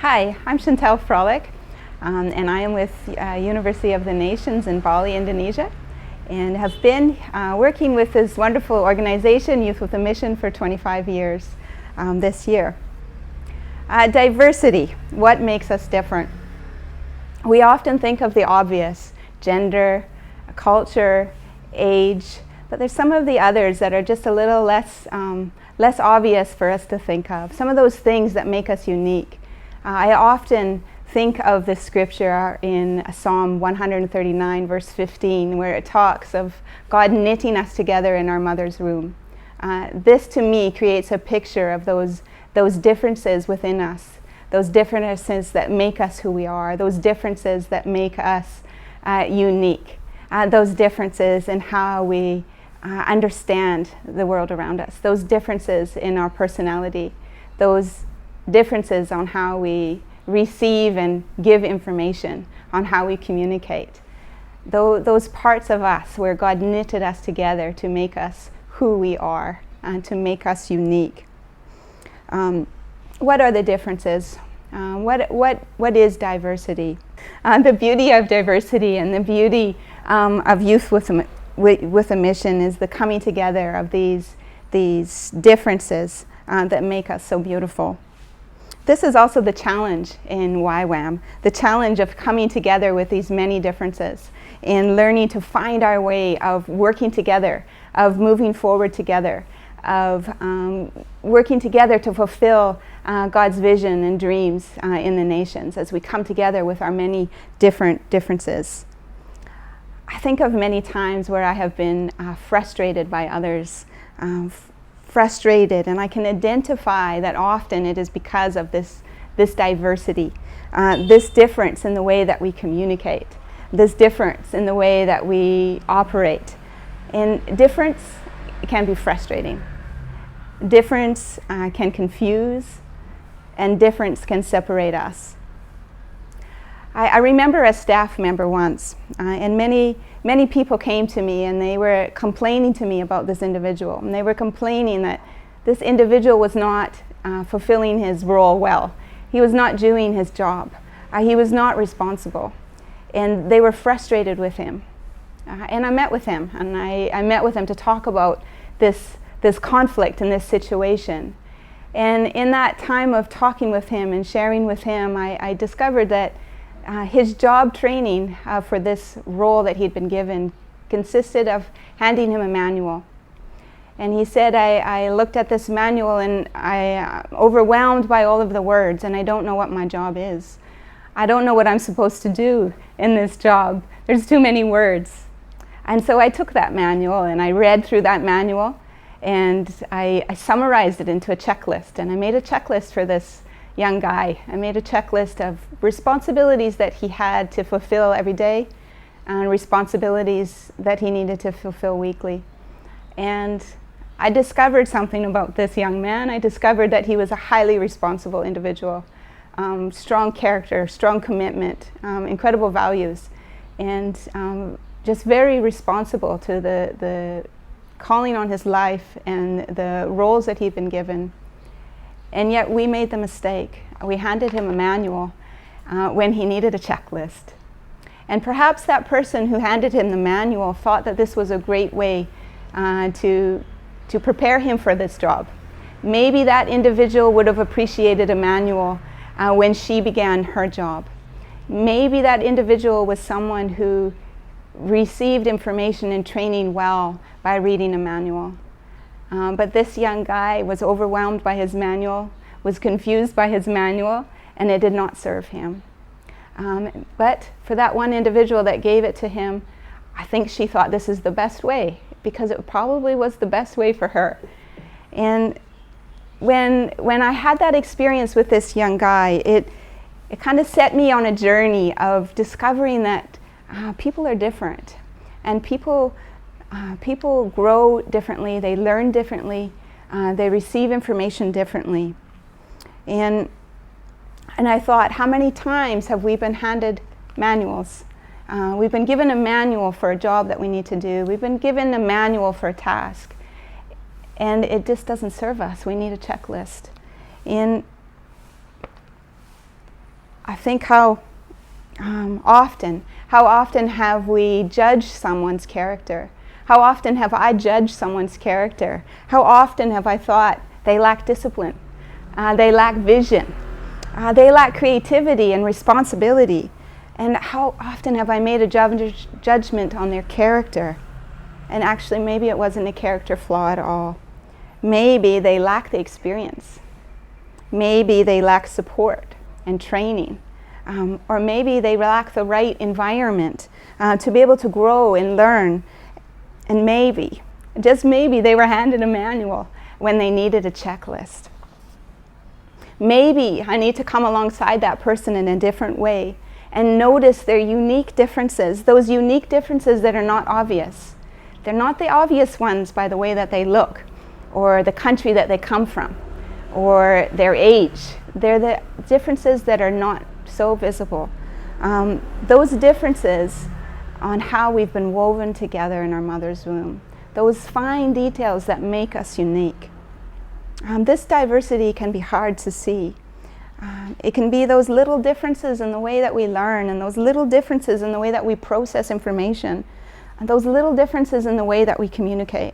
Hi, I'm Chantelle and I am with University of the Nations in Bali, Indonesia, and have been working with this wonderful organization, Youth with a Mission, for 25 years this year. Diversity, what makes us different? We often think of the obvious, gender, culture, age, but there's some of the others that are just a little less obvious for us to think of, some of those things that make us unique. I often think of the scripture in Psalm 139, verse 15, where it talks of God knitting us together in our mother's womb. This, to me, creates a picture of those differences within us, those differences that make us who we are, those differences that make us unique, those differences in how we understand the world around us, those differences in our personality, those differences on how we receive and give information, on how we communicate. Those parts of us where God knitted us together to make us who we are and to make us unique. What are the differences? What is diversity? The beauty of diversity and the beauty of Youth with a Mission is the coming together of these differences that make us so beautiful. This is also the challenge in YWAM, the challenge of coming together with these many differences and learning to find our way of working together, of moving forward together, of working together to fulfill God's vision and dreams in the nations as we come together with our many different differences. I think of many times where I have been frustrated by others, frustrated, and I can identify that often it is because of this diversity, this difference in the way that we communicate, this difference in the way that we operate. And difference can be frustrating. Difference can confuse, and difference can separate us. I remember a staff member once, and many people came to me and they were complaining to me about this individual. And they were complaining that this individual was not fulfilling his role well. He was not doing his job. He was not responsible. And they were frustrated with him. And I met with him, and I met with him to talk about this conflict and this situation. And in that time of talking with him and sharing with him, I discovered that his job training for this role that he'd been given consisted of handing him a manual. And he said, I looked at this manual and I'm overwhelmed by all of the words, and I don't know what my job is. I don't know what I'm supposed to do in this job. There's too many words. And so I took that manual and I read through that manual, and I summarized it into a checklist. And I made a checklist for this young guy. I made a checklist of responsibilities that he had to fulfill every day and responsibilities that he needed to fulfill weekly. And I discovered something about this young man. I discovered that he was a highly responsible individual, strong character, strong commitment, incredible values, and just very responsible to the calling on his life and the roles that he'd been given. And yet we made the mistake. We handed him a manual when he needed a checklist. And perhaps that person who handed him the manual thought that this was a great way to prepare him for this job. Maybe that individual would have appreciated a manual when she began her job. Maybe that individual was someone who received information and training well by reading a manual. But this young guy was overwhelmed by his manual, was confused by his manual, and it did not serve him. But for that one individual that gave it to him, I think she thought this is the best way, because it probably was the best way for her. And when I had that experience with this young guy, it kind of set me on a journey of discovering that people are different, and people grow differently, they learn differently, they receive information differently. And I thought, how many times have we been handed manuals? We've been given a manual for a job that we need to do. We've been given a manual for a task. And it just doesn't serve us. We need a checklist. And think how often have we judged someone's character? How often have I judged someone's character? How often have I thought they lack discipline, they lack vision, they lack creativity and responsibility? And how often have I made a judgment on their character? And actually, maybe it wasn't a character flaw at all. Maybe they lack the experience. Maybe they lack support and training. Or maybe they lack the right environment to be able to grow and learn. And maybe, just maybe, they were handed a manual when they needed a checklist. Maybe I need to come alongside that person in a different way and notice their unique differences, those unique differences that are not obvious. They're not the obvious ones by the way that they look, or the country that they come from, or their age. They're the differences that are not so visible. Those differences on how we've been woven together in our mother's womb. Those fine details that make us unique. This diversity can be hard to see. It can be those little differences in the way that we learn, and those little differences in the way that we process information, and those little differences in the way that we communicate.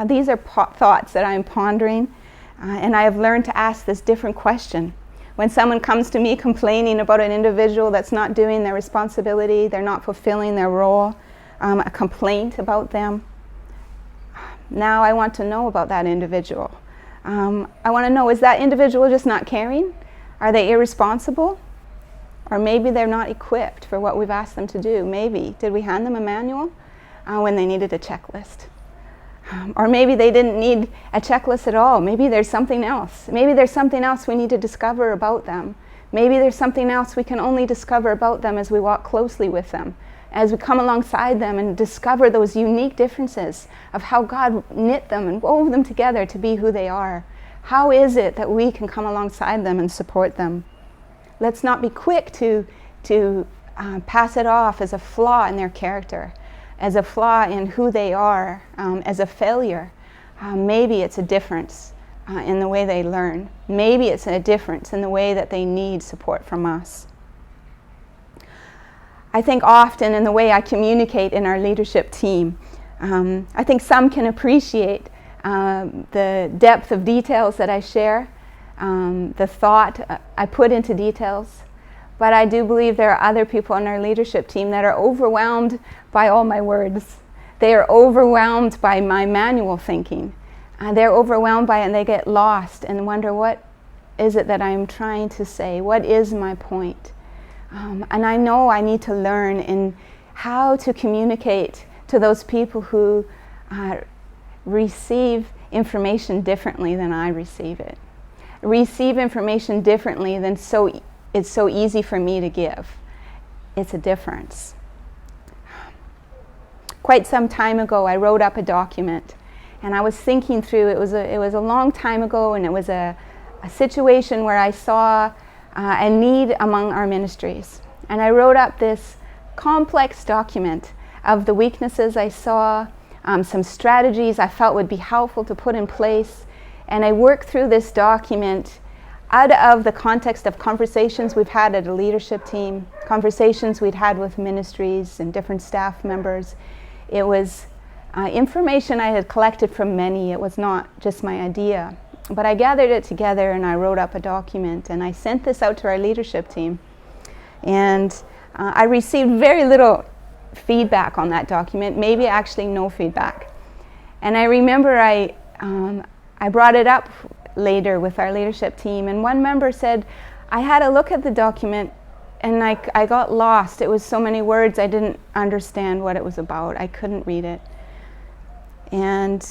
These are thoughts that I'm pondering, and I have learned to ask this different question. When someone comes to me complaining about an individual that's not doing their responsibility, they're not fulfilling their role, a complaint about them, now I want to know about that individual. I want to know, is that individual just not caring? Are they irresponsible? Or maybe they're not equipped for what we've asked them to do. Maybe. Did we hand them a manual when they needed a checklist? Or maybe they didn't need a checklist at all. Maybe there's something else. Maybe there's something else we need to discover about them. Maybe there's something else we can only discover about them as we walk closely with them, as we come alongside them and discover those unique differences of how God knit them and wove them together to be who they are. How is it that we can come alongside them and support them? Let's not be quick to pass it off as a flaw in their character, as a flaw in who they are, as a failure. Maybe it's a difference in the way they learn. Maybe it's a difference in the way that they need support from us. I think often in the way I communicate in our leadership team, I think some can appreciate the depth of details that I share, the thought I put into details. But I do believe there are other people on our leadership team that are overwhelmed by all my words. They are overwhelmed by my manual thinking. They're overwhelmed by it, and they get lost and wonder, what is it that I'm trying to say? What is my point? And I know I need to learn in how to communicate to those people who receive information differently than I receive it. Receive information differently than it's so easy for me to give. It's a difference. Quite some time ago, I wrote up a document, and I was thinking through, it was a long time ago, and it was a situation where I saw a need among our ministries. And I wrote up this complex document of the weaknesses I saw, some strategies I felt would be helpful to put in place. And I worked through this document out of the context of conversations we've had at a leadership team, conversations we'd had with ministries and different staff members. It was information I had collected from many. It was not just my idea. But I gathered it together and I wrote up a document, and I sent this out to our leadership team. And I received very little feedback on that document, maybe actually no feedback. And I remember I brought it up later with our leadership team, and one member said, I had a look at the document and I got lost. It was so many words, I didn't understand what it was about. I couldn't read it. And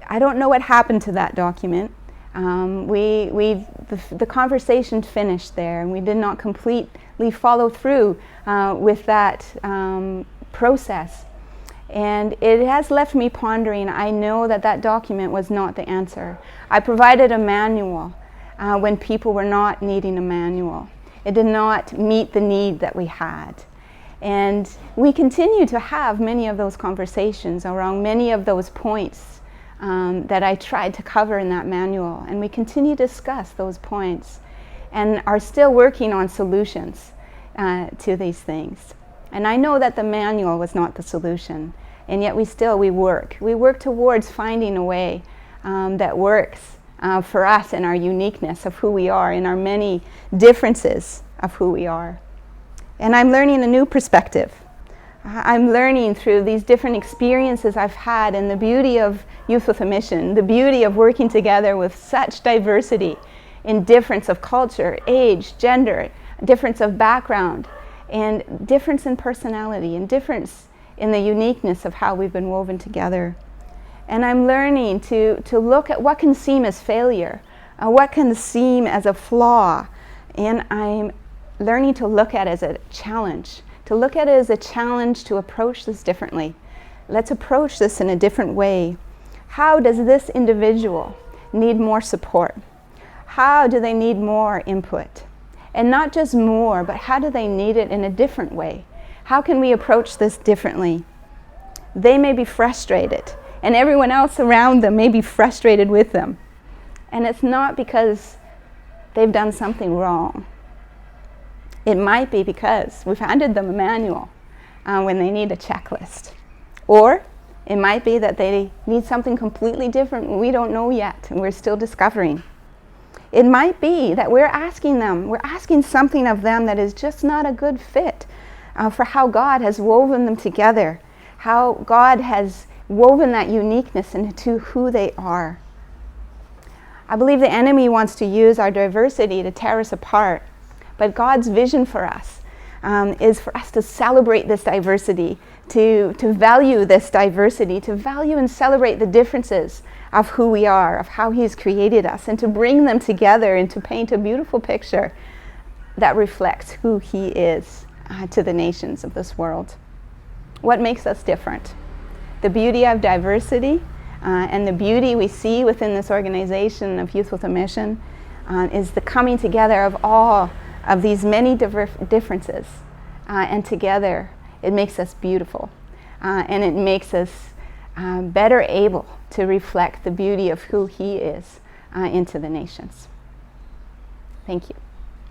I don't know what happened to that document. The conversation finished there, and we did not completely follow through with that process. And it has left me pondering. I know that document was not the answer. I provided a manual when people were not needing a manual. It did not meet the need that we had. And we continue to have many of those conversations around many of those points that I tried to cover in that manual. And we continue to discuss those points and are still working on solutions to these things. And I know that the manual was not the solution, and yet we work. We work towards finding a way that works for us in our uniqueness of who we are, in our many differences of who we are. And I'm learning a new perspective. I'm learning through these different experiences I've had, and the beauty of Youth with a Mission, the beauty of working together with such diversity in difference of culture, age, gender, difference of background, and difference in personality, and difference in the uniqueness of how we've been woven together. And I'm learning to look at what can seem as failure, what can seem as a flaw, and I'm learning to look at it as a challenge, to look at it as a challenge to approach this differently. Let's approach this in a different way. How does this individual need more support? How do they need more input? And not just more, but how do they need it in a different way? How can we approach this differently? They may be frustrated, and everyone else around them may be frustrated with them. And it's not because they've done something wrong. It might be because we've handed them a manual when they need a checklist. Or it might be that they need something completely different we don't know yet, and we're still discovering. It might be that we're asking something of them that is just not a good fit for how God has woven them together, how God has woven that uniqueness into who they are. I believe the enemy wants to use our diversity to tear us apart, but God's vision for us is for us to celebrate this diversity, to value this diversity, to value and celebrate the differences of who we are, of how He's created us, and to bring them together and to paint a beautiful picture that reflects who He is to the nations of this world. What makes us different? The beauty of diversity and the beauty we see within this organization of Youth with a Mission is the coming together of all of these many differences, and together it makes us beautiful, and it makes us better able to reflect the beauty of who He is into the nations. Thank you.